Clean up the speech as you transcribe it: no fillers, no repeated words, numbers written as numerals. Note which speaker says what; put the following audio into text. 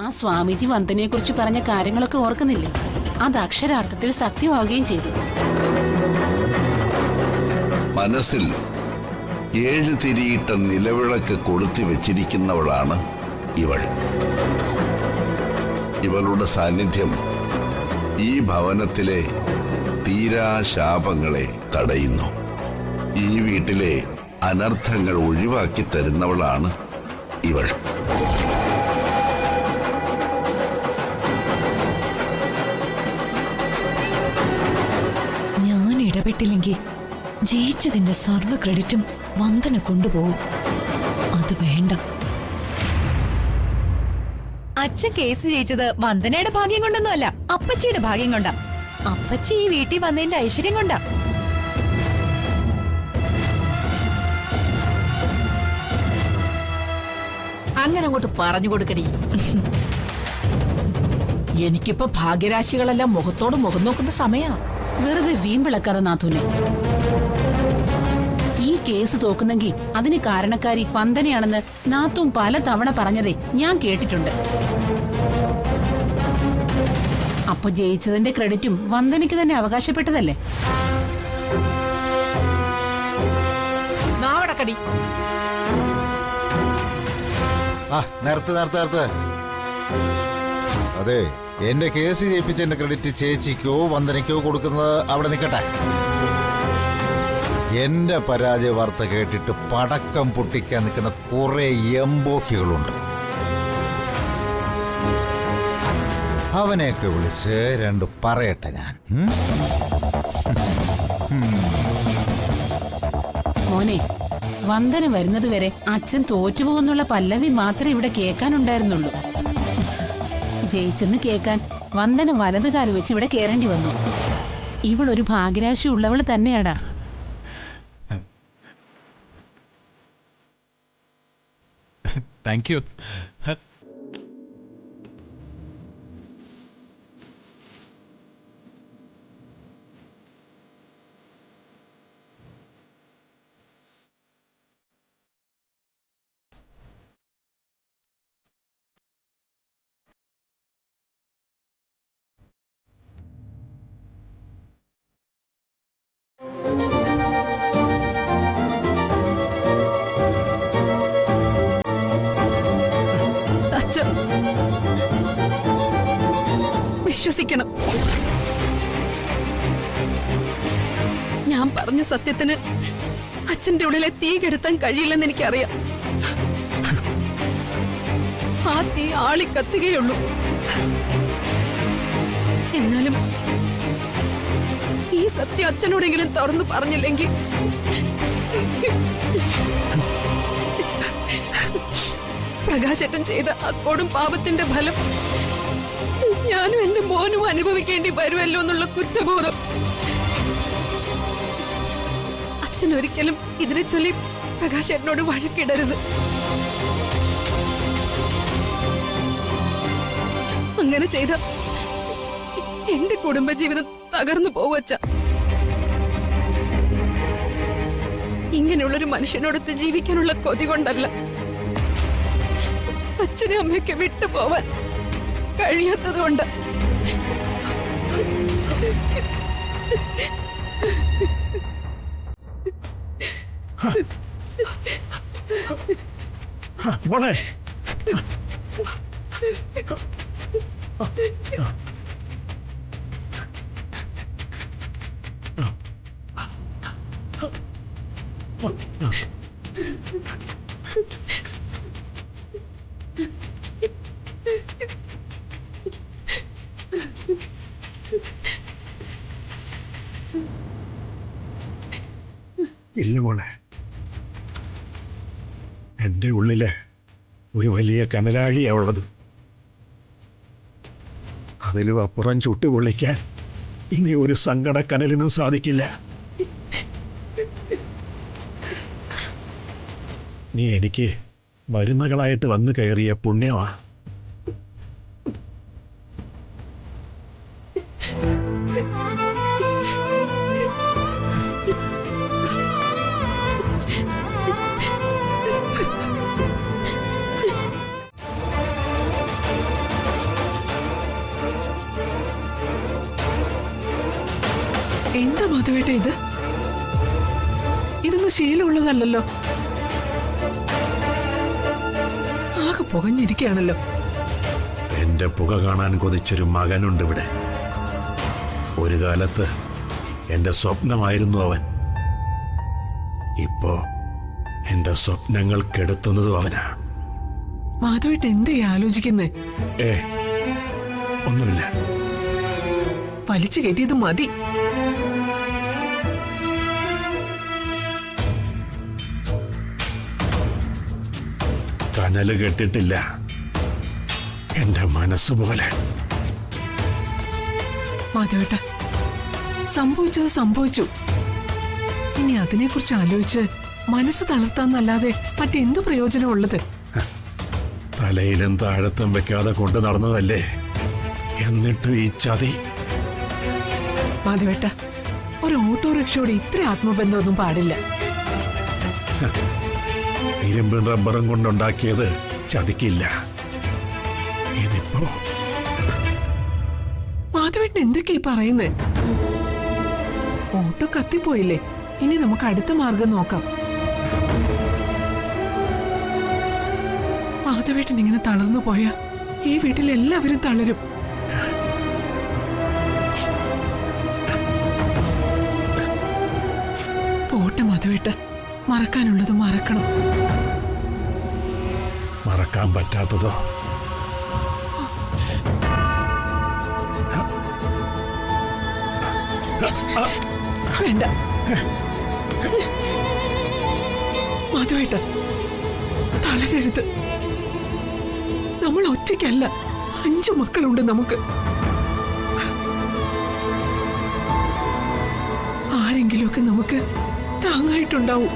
Speaker 1: ആ സ്വാമിജി വന്ദനയെ കുറിച്ച് പറഞ്ഞ കാര്യങ്ങളൊക്കെ ഓർക്കുന്നില്ലേ? അത് അക്ഷരാർത്ഥത്തിൽ സത്യമാവുകയും ചെയ്തു.
Speaker 2: മനസ്സിൽ 7 തിരിയിട്ട നിലവിളക്ക് കൊളുത്തി വെച്ചിരിക്കുന്നവളാണ് ഇവൾ. ഇവളുടെ സാന്നിധ്യം ഈ ഭവനത്തിലെ തീരാശാപങ്ങളെ തടയുന്നു. ഈ വീട്ടിലെ അനർത്ഥങ്ങൾ ഒഴിവാക്കി തരുന്നവളാണ് ഇവൾ.
Speaker 3: ഞാൻ ഇടപെട്ടില്ലെങ്കിൽ ജയിച്ചതിന്റെ സർവ്വ ക്രെഡിറ്റും വന്ദന കൊണ്ടുപോകും. അത് വേണ്ട. അച്ഛൻ കേസ് ജയിച്ചത് വന്ദനയുടെ ഭാഗ്യം കൊണ്ടൊന്നുമല്ല, അപ്പച്ചിയുടെ ഭാഗ്യം കൊണ്ടാ. അപ്പച്ചി ഈ വീട്ടിൽ വന്നതിന്റെ ഐശ്വര്യം കൊണ്ടാ.
Speaker 4: അങ്ങനെ അങ്ങോട്ട് പറഞ്ഞു കൊടുക്കടി. എനിക്കിപ്പോ ഭാഗ്യരാശികളെല്ലാം മുഖത്തോട് മുഖം നോക്കുന്ന സമയാ.
Speaker 1: വെറുതെ വീമ്പിളക്കാതെ നാഥൂനെ. ഈ കേസ് തോക്കുന്നെങ്കിൽ അതിന് കാരണക്കാരി വന്ദനയാണെന്ന് നാത്തും പല തവണ പറഞ്ഞതേ ഞാൻ കേട്ടിട്ടുണ്ട്. അപ്പൊ ജയിച്ചതിന്റെ ക്രെഡിറ്റും വന്ദനയ്ക്ക് തന്നെ അവകാശപ്പെട്ടതല്ലേ?
Speaker 4: നാവടക്കടി.
Speaker 5: നേരത്തെ അതെ, എന്റെ കേസ് ജയിപ്പിച്ച എന്റെ ക്രെഡിറ്റ് ചേച്ചിക്കോ വന്ദനയ്ക്കോ കൊടുക്കുന്നത് അവിടെ നിൽക്കട്ടെ. എന്റെ പരാജയ വാർത്ത കേട്ടിട്ട് പടക്കം പൊട്ടിക്കാൻ നിൽക്കുന്ന കുറെ എംബോക്കികളുണ്ട്. അവനെയൊക്കെ വിളിച്ച് 2 പറയട്ടെ ഞാൻ.
Speaker 1: മോനെ, വന്ദന വരുന്നതുവരെ അച്ഛൻ തോറ്റുപോകുന്നുള്ള പല്ലവി മാത്രമേ ഇവിടെ കേൾക്കാനുണ്ടായിരുന്നുള്ളൂ. ജയിച്ചെന്ന് കേൾക്കാൻ വന്ദന വലതുകാല് വെച്ച് ഇവിടെ കയറേണ്ടി വന്നു. ഇവളൊരു ഭാഗ്യരാശി ഉള്ളവള് തന്നെയാടാ.
Speaker 6: Thank you.
Speaker 7: വിശ്വസിക്കണം, ഞാൻ പറഞ്ഞ സത്യത്തിന് അച്ഛന്റെ ഉള്ളിലെ തീ കെടുത്താൻ കഴിയില്ലെന്ന് എനിക്കറിയാം. ആ തീ ആളിക്കത്തുകയുള്ളൂ. എന്നാലും ഈ സത്യം അച്ഛനോടെങ്കിലും തുറന്നു പറഞ്ഞില്ലെങ്കിൽ പ്രകാശേട്ടൻ ചെയ്ത ആ കൊടും പാപത്തിന്റെ ഫലം ഞാനും എന്റെ മോനും അനുഭവിക്കേണ്ടി വരുമല്ലോ എന്നുള്ള കുറ്റബോധം. അച്ഛൻ ഒരിക്കലും ഇതിനെ ചൊല്ലി പ്രകാശേട്ടനോട് വഴക്കിടരുത്. അങ്ങനെ ചെയ്ത എന്റെ കുടുംബജീവിതം തകർന്നു പോവച്ച. ഇങ്ങനെയുള്ളൊരു മനുഷ്യനോടൊത്ത് ജീവിക്കാനുള്ള കൊതി കൊണ്ടല്ല, അച്ഛനെ അമ്മയൊക്കെ വിട്ടുപോവാൻ കഴിയാത്തതുകൊണ്ട്.
Speaker 6: മോളെ, ഇല്ല മോളെ, എൻ്റെ ഉള്ളില് ഒരു വലിയ കനലാഴിയാ ഉള്ളത്. അതിലും അപ്പുറം ചുട്ടുപൊള്ളിക്കാൻ ഇനി ഒരു സങ്കട കനലിനും സാധിക്കില്ല. നീ എനിക്ക് മരുമകളായിട്ട് വന്നു കയറിയ പുണ്യമാണ്.
Speaker 4: മാധവേട്ട ഇതൊന്നും ശീലമുള്ളതല്ലോ. ആകെ പുകഞ്ഞിരിക്കുകയാണല്ലോ.
Speaker 6: എന്റെ പുക കാണാൻ കൊതിച്ചൊരു മകനുണ്ട് ഇവിടെ. ഒരു കാലത്ത് എന്റെ സ്വപ്നമായിരുന്നു അവൻ. ഇപ്പോ എന്റെ സ്വപ്നങ്ങൾ കെടുത്തുന്നതും അവനാ.
Speaker 4: മാധവേട്ട എന്തേ ആലോചിക്കുന്നേ?
Speaker 6: ഒന്നുമില്ല.
Speaker 4: വലിച്ചു കയറ്റിയത് മതി.
Speaker 6: കനല് കെട്ടിട്ടില്ല എന്റെ മനസ്സുപോലെ.
Speaker 4: മാധവേട്ട, സംഭവിച്ചത് സംഭവിച്ചു. ഇനി അതിനെക്കുറിച്ച് ആലോചിച്ച് മനസ്സ് തളർത്താന്നല്ലാതെ മറ്റെന്തു പ്രയോജനമുള്ളത്?
Speaker 6: തലയിലും താഴത്തും വെക്കാതെ കൊണ്ടു നടന്നതല്ലേ, എന്നിട്ടും ഈ ചതി.
Speaker 4: മാധവേട്ട, ഒരു ഓട്ടോറിക്ഷയോട് ഇത്ര ആത്മബന്ധമൊന്നും പാടില്ല.
Speaker 6: ഇരുമ്പും റബ്ബറും കൊണ്ടുണ്ടാക്കിയത് ചതിക്കില്ല. ഇതിപ്പോ
Speaker 4: മാധവേട്ടൻ എന്തൊക്കെയാ പറയുന്നേ? ഓട്ടോ കത്തിപ്പോയില്ലേ, ഇനി നമുക്ക് അടുത്ത മാർഗം നോക്കാം. മാധവേട്ടൻ ഇങ്ങനെ തളർന്നു പോയാ ഈ വീട്ടിൽ എല്ലാവരും തളരും. പോട്ടെ മാധവേട്ട, മറക്കാനുള്ളത് മറക്കണം.
Speaker 6: മറക്കാൻ പറ്റാത്തതോ?
Speaker 4: വേണ്ട മാധവേട്ട, തളരരുത്. നമ്മൾ ഒറ്റയ്ക്കല്ല, 5 മക്കളുണ്ട് നമുക്ക്. ആരെങ്കിലുമൊക്കെ നമുക്ക് താങ്ങായിട്ടുണ്ടാവും.